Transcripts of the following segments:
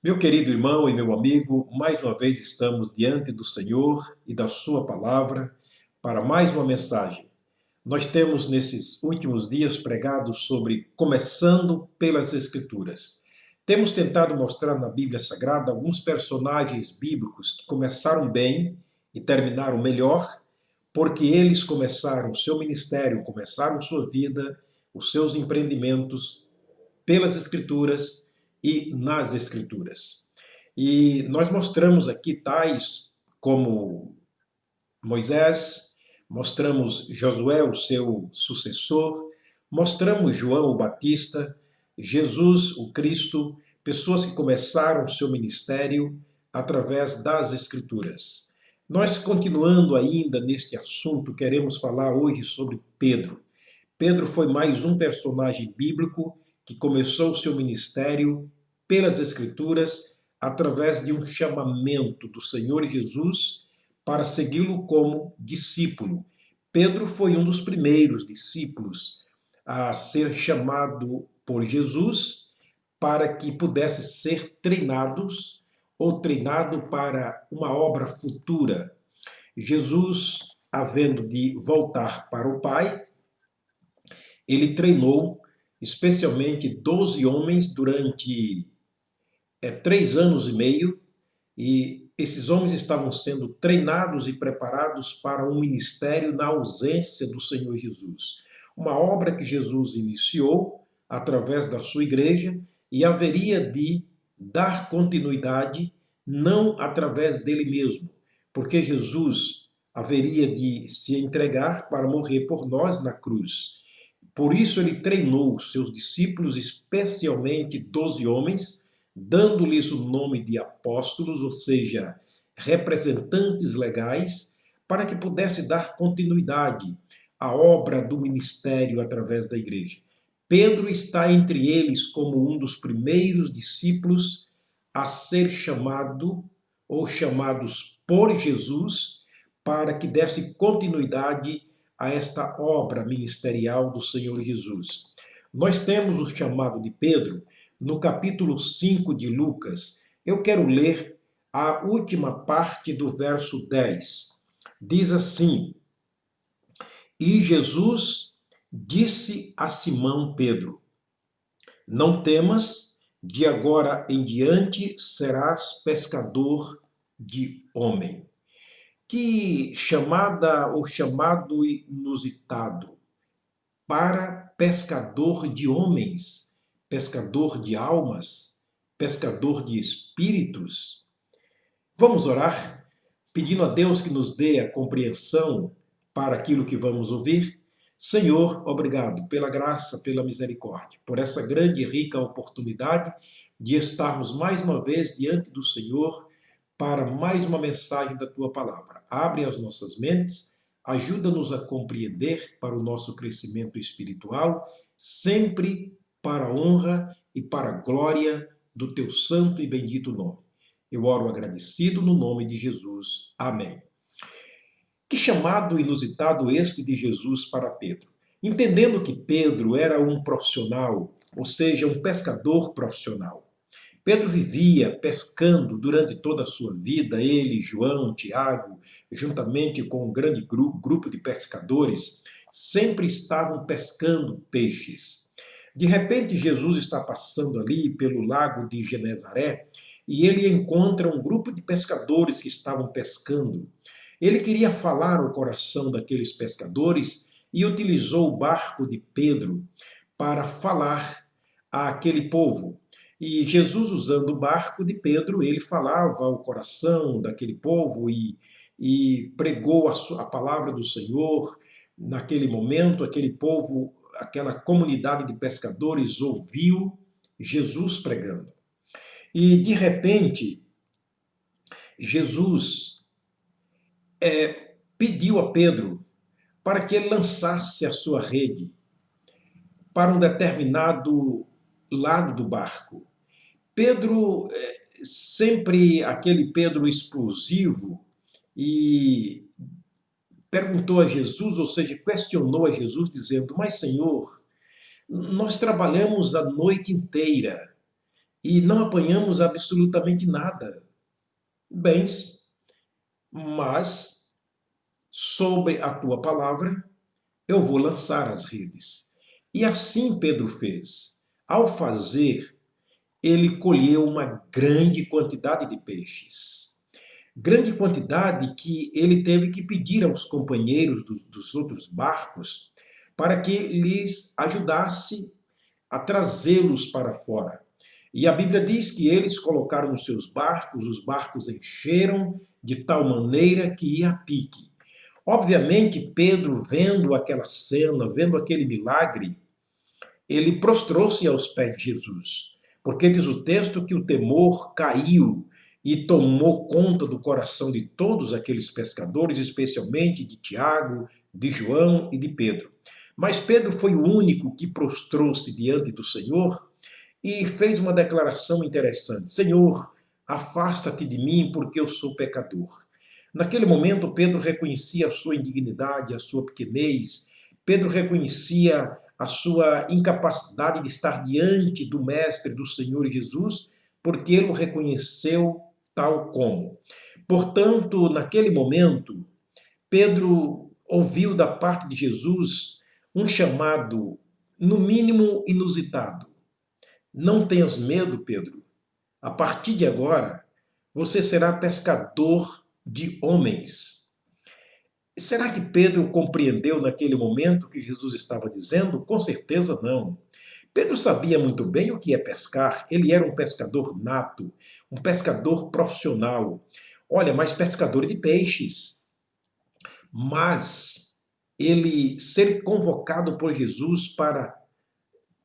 Meu querido irmão e meu amigo, mais uma vez estamos diante do Senhor e da Sua palavra para mais uma mensagem. Nós temos nesses últimos dias pregado sobre começando pelas Escrituras. Temos tentado mostrar na Bíblia Sagrada alguns personagens bíblicos que começaram bem e terminaram melhor, porque eles começaram seu ministério, começaram sua vida, os seus empreendimentos pelas Escrituras e nas Escrituras. E nós mostramos aqui tais como Moisés, mostramos Josué, o seu sucessor, mostramos João o Batista, Jesus, o Cristo, pessoas que começaram o seu ministério através das Escrituras. Nós, continuando ainda neste assunto, queremos falar hoje sobre Pedro. Pedro foi mais um personagem bíblico que começou o seu ministério pelas Escrituras através de um chamamento do Senhor Jesus para segui-lo como discípulo. Pedro foi um dos primeiros discípulos a ser chamado por Jesus para que pudesse ser treinados ou treinado para uma obra futura. Jesus, havendo de voltar para o Pai, ele treinou especialmente 12 homens durante 3 anos e meio, e esses homens estavam sendo treinados e preparados para um ministério na ausência do Senhor Jesus. Uma obra que Jesus iniciou através da sua igreja e haveria de dar continuidade não através dele mesmo, porque Jesus haveria de se entregar para morrer por nós na cruz. Por isso ele treinou seus discípulos, especialmente 12 homens, dando-lhes o nome de apóstolos, ou seja, representantes legais, para que pudesse dar continuidade à obra do ministério através da igreja. Pedro está entre eles como um dos primeiros discípulos a ser chamado ou chamados por Jesus para que desse continuidade a esta obra ministerial do Senhor Jesus. Nós temos o chamado de Pedro no capítulo 5 de Lucas. Eu quero ler a última parte do verso 10. Diz assim: E Jesus disse a Simão Pedro: Não temas, de agora em diante serás pescador de homem. Que chamada ou chamado inusitado para pescador de homens, pescador de almas, pescador de espíritos. Vamos orar, pedindo a Deus que nos dê a compreensão para aquilo que vamos ouvir. Senhor, obrigado pela graça, pela misericórdia, por essa grande e rica oportunidade de estarmos mais uma vez diante do Senhor para mais uma mensagem da Tua palavra. Abre as nossas mentes, ajuda-nos a compreender para o nosso crescimento espiritual, sempre para a honra e para a glória do Teu santo e bendito nome. Eu oro agradecido no nome de Jesus. Amém. Que chamado inusitado este de Jesus para Pedro. Entendendo que Pedro era um profissional, ou seja, um pescador profissional. Pedro vivia pescando durante toda a sua vida, ele, João, Tiago, juntamente com um grande grupo de pescadores, sempre estavam pescando peixes. De repente, Jesus está passando ali pelo lago de Genezaré e ele encontra um grupo de pescadores que estavam pescando. Ele queria falar ao coração daqueles pescadores e utilizou o barco de Pedro para falar àquele povo. E Jesus, usando o barco de Pedro, ele falava ao coração daquele povo e pregou a palavra do Senhor. Naquele momento, aquele povo, aquela comunidade de pescadores ouviu Jesus pregando. E, de repente, Jesus pediu a Pedro para que ele lançasse a sua rede para um determinado lado do barco. Pedro, sempre aquele Pedro explosivo, e perguntou a Jesus, ou seja, questionou a Jesus, dizendo: Mas Senhor, nós trabalhamos a noite inteira e não apanhamos absolutamente nada. Bens, mas sobre a tua palavra eu vou lançar as redes. E assim Pedro fez. Ao fazer, ele colheu uma grande quantidade de peixes. Grande quantidade que ele teve que pedir aos companheiros dos outros barcos para que lhes ajudasse a trazê-los para fora. E a Bíblia diz que eles colocaram os barcos encheram de tal maneira que ia a pique. Obviamente, Pedro, vendo aquela cena, vendo aquele milagre, ele prostrou-se aos pés de Jesus, porque diz o texto que o temor caiu e tomou conta do coração de todos aqueles pescadores, especialmente de Tiago, de João e de Pedro. Mas Pedro foi o único que prostrou-se diante do Senhor e fez uma declaração interessante: Senhor, afasta-te de mim, porque eu sou pecador. Naquele momento, Pedro reconhecia a sua indignidade, a sua pequenez. Pedro reconhecia a sua incapacidade de estar diante do Mestre, do Senhor Jesus, porque ele o reconheceu tal como. Portanto, naquele momento, Pedro ouviu da parte de Jesus um chamado, no mínimo inusitado. Não tenhas medo, Pedro. A partir de agora, você será pescador de homens. Será que Pedro compreendeu naquele momento o que Jesus estava dizendo? Com certeza não. Pedro sabia muito bem o que é pescar, ele era um pescador nato, um pescador profissional. Olha, mas pescador de peixes. Mas ele ser convocado por Jesus para,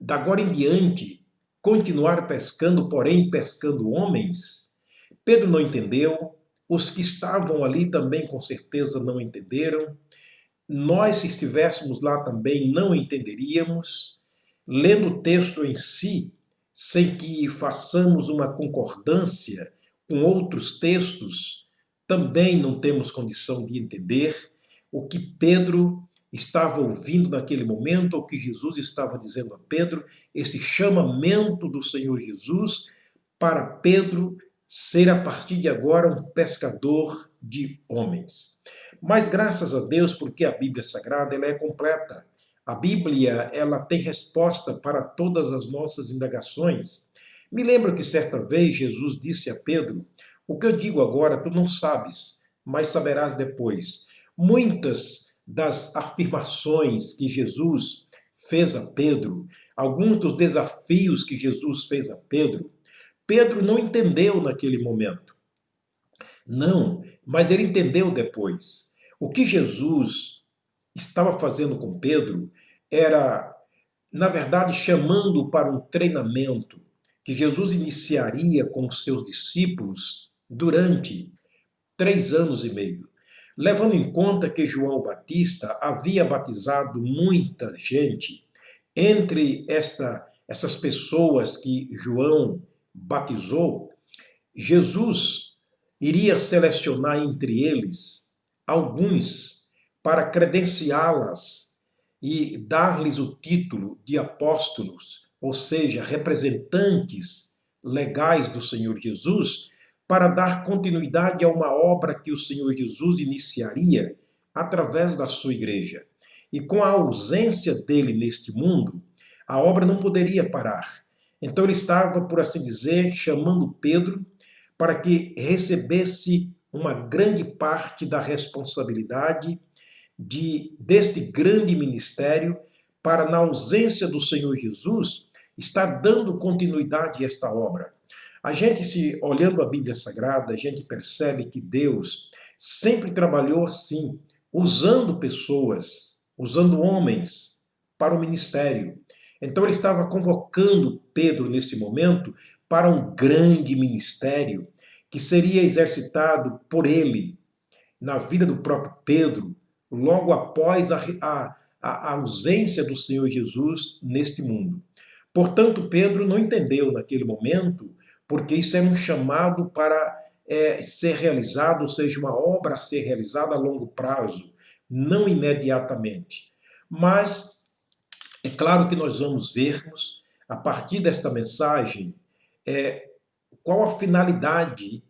da agora em diante, continuar pescando, porém pescando homens, Pedro não entendeu, os que estavam ali também com certeza não entenderam. Nós, se estivéssemos lá também, não entenderíamos. Lendo o texto em si, sem que façamos uma concordância com outros textos, também não temos condição de entender o que Pedro estava ouvindo naquele momento, o que Jesus estava dizendo a Pedro, esse chamamento do Senhor Jesus para Pedro ser a partir de agora um pescador de homens. Mas graças a Deus, porque a Bíblia Sagrada ela é completa. A Bíblia ela tem resposta para todas as nossas indagações. Me lembro que certa vez Jesus disse a Pedro: o que eu digo agora tu não sabes, mas saberás depois. Muitas das afirmações que Jesus fez a Pedro, alguns dos desafios que Jesus fez a Pedro, Pedro não entendeu naquele momento. Não, mas ele entendeu depois. O que Jesus estava fazendo com Pedro era, na verdade, chamando para um treinamento que Jesus iniciaria com os seus discípulos durante 3 anos e meio. Levando em conta que João Batista havia batizado muita gente, entre essas pessoas que João batizou, Jesus iria selecionar entre eles alguns para credenciá-las e dar-lhes o título de apóstolos, ou seja, representantes legais do Senhor Jesus, para dar continuidade a uma obra que o Senhor Jesus iniciaria através da sua igreja. E com a ausência dele neste mundo, a obra não poderia parar. Então ele estava, por assim dizer, chamando Pedro para que recebesse uma grande parte da responsabilidade deste grande ministério, para, na ausência do Senhor Jesus, estar dando continuidade a esta obra. A gente, se olhando a Bíblia Sagrada, a gente percebe que Deus sempre trabalhou assim, usando pessoas, usando homens para o ministério. Então ele estava convocando Pedro nesse momento para um grande ministério que seria exercitado por ele na vida do próprio Pedro, logo após a ausência do Senhor Jesus neste mundo. Portanto, Pedro não entendeu naquele momento, porque isso era um chamado para ser realizado, ou seja, uma obra a ser realizada a longo prazo, não imediatamente. Mas é claro que nós vamos vermos, a partir desta mensagem, qual a finalidade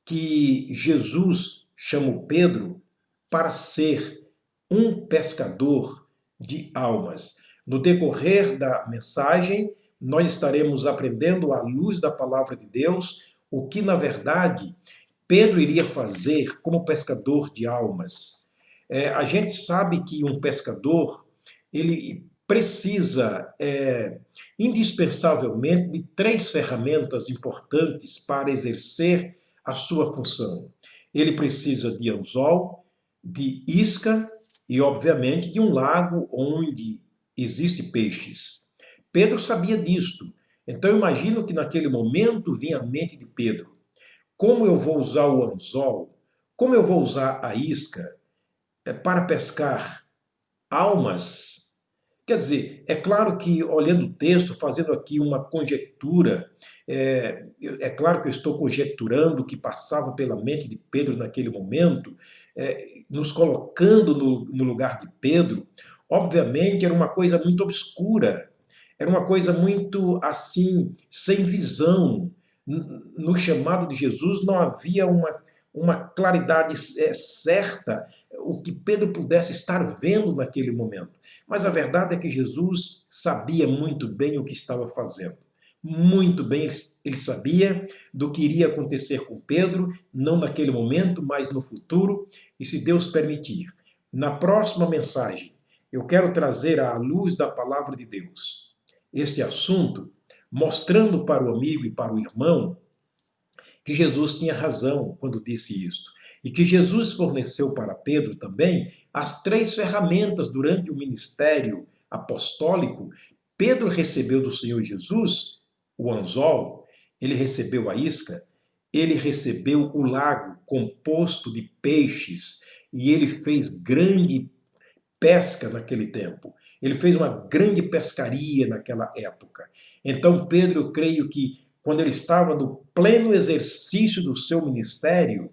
que Jesus chamou Pedro para ser um pescador de almas. No decorrer da mensagem, nós estaremos aprendendo à luz da palavra de Deus o que, na verdade, Pedro iria fazer como pescador de almas. A gente sabe que um pescador, ele precisa indispensavelmente de três ferramentas importantes para exercer a sua função. Ele precisa de anzol, de isca e, obviamente, de um lago onde existem peixes. Pedro sabia disto. Então, eu imagino que naquele momento vinha à mente de Pedro: como eu vou usar o anzol? Como eu vou usar a isca para pescar almas? Quer dizer, é claro que, olhando o texto, fazendo aqui uma conjectura, claro que eu estou conjecturando o que passava pela mente de Pedro naquele momento, nos colocando no lugar de Pedro. Obviamente, era uma coisa muito obscura, era uma coisa muito assim, sem visão. No chamado de Jesus não havia uma claridade certa, o que Pedro pudesse estar vendo naquele momento. Mas a verdade é que Jesus sabia muito bem o que estava fazendo. Muito bem, ele sabia do que iria acontecer com Pedro, não naquele momento, mas no futuro, e se Deus permitir. Na próxima mensagem, eu quero trazer à luz da palavra de Deus este assunto, mostrando para o amigo e para o irmão que Jesus tinha razão quando disse isto. E que Jesus forneceu para Pedro também as três ferramentas durante o ministério apostólico. Pedro recebeu do Senhor Jesus o anzol, ele recebeu a isca, ele recebeu o lago composto de peixes e ele fez grande pesca naquele tempo. Ele fez uma grande pescaria naquela época. Então, Pedro, eu creio que quando ele estava no pleno exercício do seu ministério,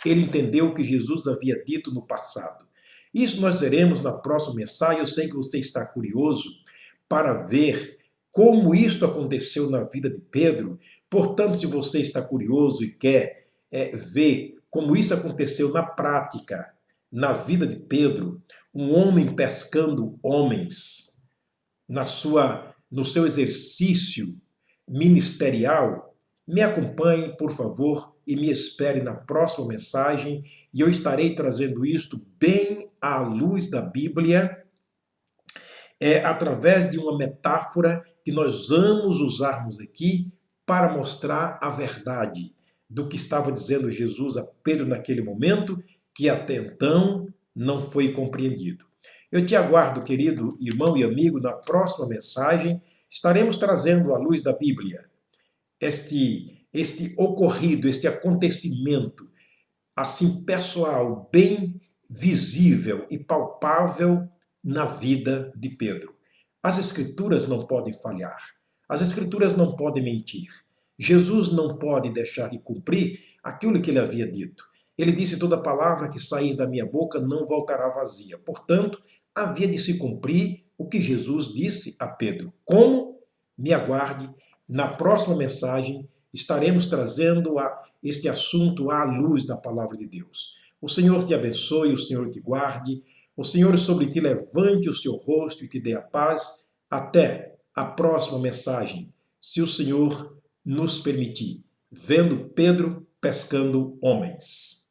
ele entendeu o que Jesus havia dito no passado. Isso nós veremos na próxima mensagem. Eu sei que você está curioso para ver como isto aconteceu na vida de Pedro. Portanto, se você está curioso e quer ver como isso aconteceu na prática, na vida de Pedro, um homem pescando homens, no seu exercício ministerial, me acompanhe, por favor, e me espere na próxima mensagem, e eu estarei trazendo isto bem à luz da Bíblia, através de uma metáfora que nós vamos usarmos aqui para mostrar a verdade do que estava dizendo Jesus a Pedro naquele momento, que até então não foi compreendido. Eu te aguardo, querido irmão e amigo, na próxima mensagem. Estaremos trazendo à luz da Bíblia este ocorrido, este acontecimento, assim pessoal, bem visível e palpável na vida de Pedro. As Escrituras não podem falhar. As Escrituras não podem mentir. Jesus não pode deixar de cumprir aquilo que ele havia dito. Ele disse: toda palavra que sair da minha boca não voltará vazia. Portanto, havia de se cumprir o que Jesus disse a Pedro. Como? Me aguarde. Na próxima mensagem, estaremos trazendo este assunto à luz da palavra de Deus. O Senhor te abençoe, o Senhor te guarde, o Senhor sobre ti levante o seu rosto e te dê a paz. Até a próxima mensagem, se o Senhor nos permitir. Vendo Pedro pescando homens.